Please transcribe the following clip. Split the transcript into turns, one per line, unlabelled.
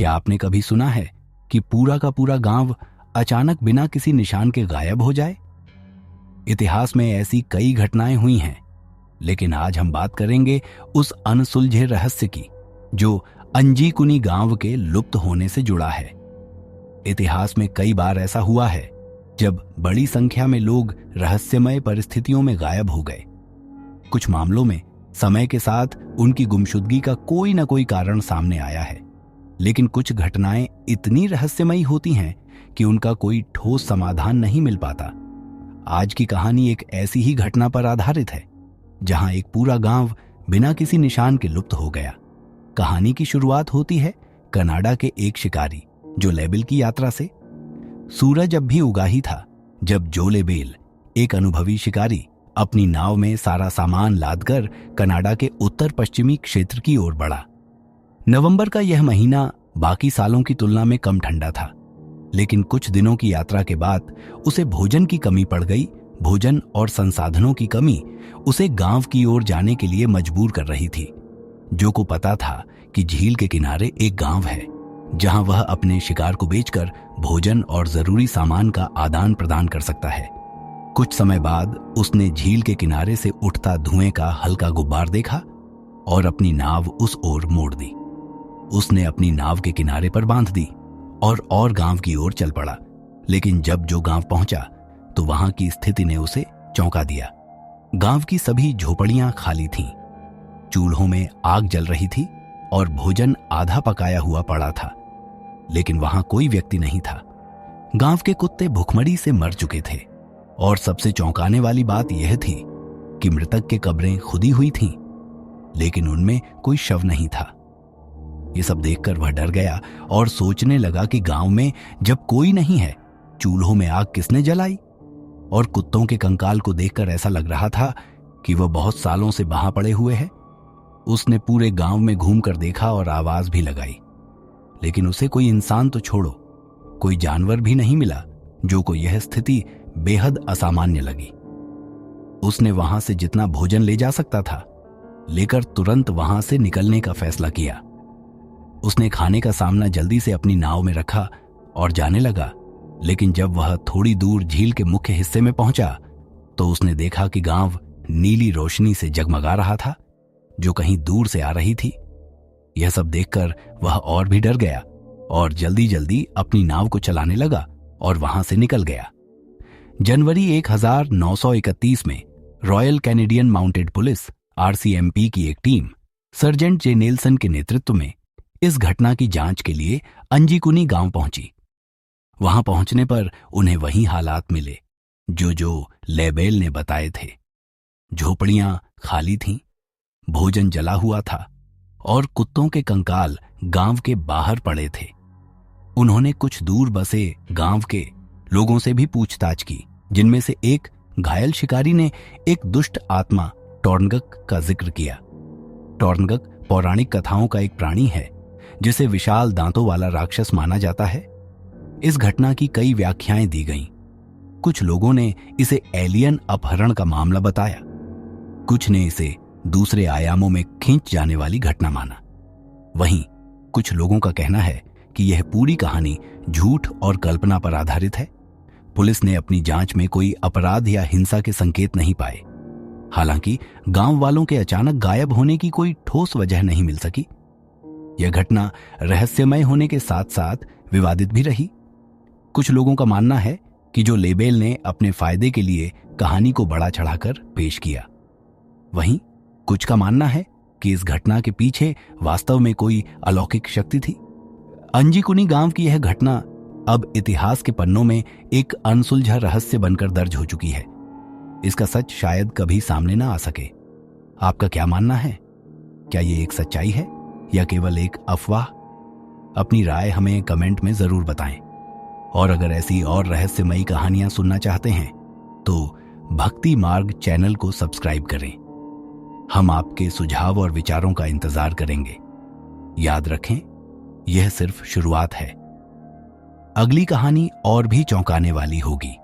क्या आपने कभी सुना है कि पूरा का पूरा गांव अचानक बिना किसी निशान के गायब हो जाए? इतिहास में ऐसी कई घटनाएं हुई हैं, लेकिन आज हम बात करेंगे उस अनसुलझे रहस्य की जो अंजीकुनी गांव के लुप्त होने से जुड़ा है। इतिहास में कई बार ऐसा हुआ है जब बड़ी संख्या में लोग रहस्यमय परिस्थितियों में गायब हो गए। कुछ मामलों में समय के साथ उनकी गुमशुदगी का कोई ना कोई कारण सामने आया है, लेकिन कुछ घटनाएं इतनी रहस्यमयी होती हैं कि उनका कोई ठोस समाधान नहीं मिल पाता। आज की कहानी एक ऐसी ही घटना पर आधारित है जहां एक पूरा गांव बिना किसी निशान के लुप्त हो गया। कहानी की शुरुआत होती है कनाडा के एक शिकारी जो लेबेल की यात्रा से। सूरज अब भी उगा ही था जब जो लेबेल, एक अनुभवी शिकारी, अपनी नाव में सारा सामान लादकर कनाडा के उत्तर पश्चिमी क्षेत्र की ओर बढ़ा। नवंबर का यह महीना बाकी सालों की तुलना में कम ठंडा था, लेकिन कुछ दिनों की यात्रा के बाद उसे भोजन की कमी पड़ गई। भोजन और संसाधनों की कमी उसे गांव की ओर जाने के लिए मजबूर कर रही थी। जो को पता था कि झील के किनारे एक गांव है जहां वह अपने शिकार को बेचकर भोजन और जरूरी सामान का आदान प्रदान कर सकता है। कुछ समय बाद उसने झील के किनारे से उठता धुएं का हल्का गुब्बार देखा और अपनी नाव उस ओर मोड़ दी। उसने अपनी नाव के किनारे पर बांध दी और गांव की ओर चल पड़ा। लेकिन जब जो गांव पहुंचा तो वहां की स्थिति ने उसे चौंका दिया। गांव की सभी झोपड़ियां खाली थीं, चूल्हों में आग जल रही थी और भोजन आधा पकाया हुआ पड़ा था, लेकिन वहां कोई व्यक्ति नहीं था। गांव के कुत्ते भूखमरी से मर चुके थे और सबसे चौंकाने वाली बात यह थी कि मृतक के कब्रें खुदी हुई थीं, लेकिन उनमें कोई शव नहीं था। ये सब देखकर वह डर गया और सोचने लगा कि गांव में जब कोई नहीं है, चूल्हों में आग किसने जलाई? और कुत्तों के कंकाल को देखकर ऐसा लग रहा था कि वह बहुत सालों से वहां पड़े हुए हैं। उसने पूरे गांव में घूमकर देखा और आवाज भी लगाई, लेकिन उसे कोई इंसान तो छोड़ो, कोई जानवर भी नहीं मिला। जो को यह स्थिति बेहद असामान्य लगी। उसने वहां से जितना भोजन ले जा सकता था लेकर तुरंत वहां से निकलने का फैसला किया। उसने खाने का सामना जल्दी से अपनी नाव में रखा और जाने लगा, लेकिन जब वह थोड़ी दूर झील के मुख्य हिस्से में पहुंचा तो उसने देखा कि गांव नीली रोशनी से जगमगा रहा था जो कहीं दूर से आ रही थी। यह सब देखकर वह और भी डर गया और जल्दी जल्दी अपनी नाव को चलाने लगा और वहां से निकल गया। जनवरी 1931 में royal Canadian mounted police RCMP की एक टीम सर्जेंट जे नेल्सन के नेतृत्व में इस घटना की जांच के लिए अंजीकुनी गांव पहुंची। वहां पहुंचने पर उन्हें वही हालात मिले जो लेबेल ने बताए थे। झोपड़ियां खाली थीं, भोजन जला हुआ था और कुत्तों के कंकाल गांव के बाहर पड़े थे। उन्होंने कुछ दूर बसे गांव के लोगों से भी पूछताछ की, जिनमें से एक घायल शिकारी ने एक दुष्ट आत्मा टॉर्नगक का जिक्र किया। टॉर्नगक पौराणिक कथाओं का एक प्राणी है जिसे विशाल दांतों वाला राक्षस माना जाता है। इस घटना की कई व्याख्याएं दी गईं। कुछ लोगों ने इसे एलियन अपहरण का मामला बताया, कुछ ने इसे दूसरे आयामों में खींच जाने वाली घटना माना। वहीं कुछ लोगों का कहना है कि यह पूरी कहानी झूठ और कल्पना पर आधारित है। पुलिस ने अपनी जांच में कोई अपराध या हिंसा के संकेत नहीं पाए। हालांकि गांव वालों के अचानक गायब होने की कोई ठोस वजह नहीं मिल सकी। यह घटना रहस्यमय होने के साथ साथ विवादित भी रही। कुछ लोगों का मानना है कि जो लेबेल ने अपने फायदे के लिए कहानी को बढ़ा चढ़ाकर पेश किया। वहीं कुछ का मानना है कि इस घटना के पीछे वास्तव में कोई अलौकिक शक्ति थी। अंजीकुनी गांव की यह घटना अब इतिहास के पन्नों में एक अनसुलझा रहस्य बनकर दर्ज हो चुकी है। इसका सच शायद कभी सामने ना आ सके। आपका क्या मानना है? क्या ये एक सच्चाई है या केवल एक अफवाह? अपनी राय हमें कमेंट में जरूर बताएं। और अगर ऐसी और रहस्यमयी कहानियां सुनना चाहते हैं तो भक्ति मार्ग चैनल को सब्सक्राइब करें। हम आपके सुझाव और विचारों का इंतजार करेंगे। याद रखें, यह सिर्फ शुरुआत है। अगली कहानी और भी चौंकाने वाली होगी।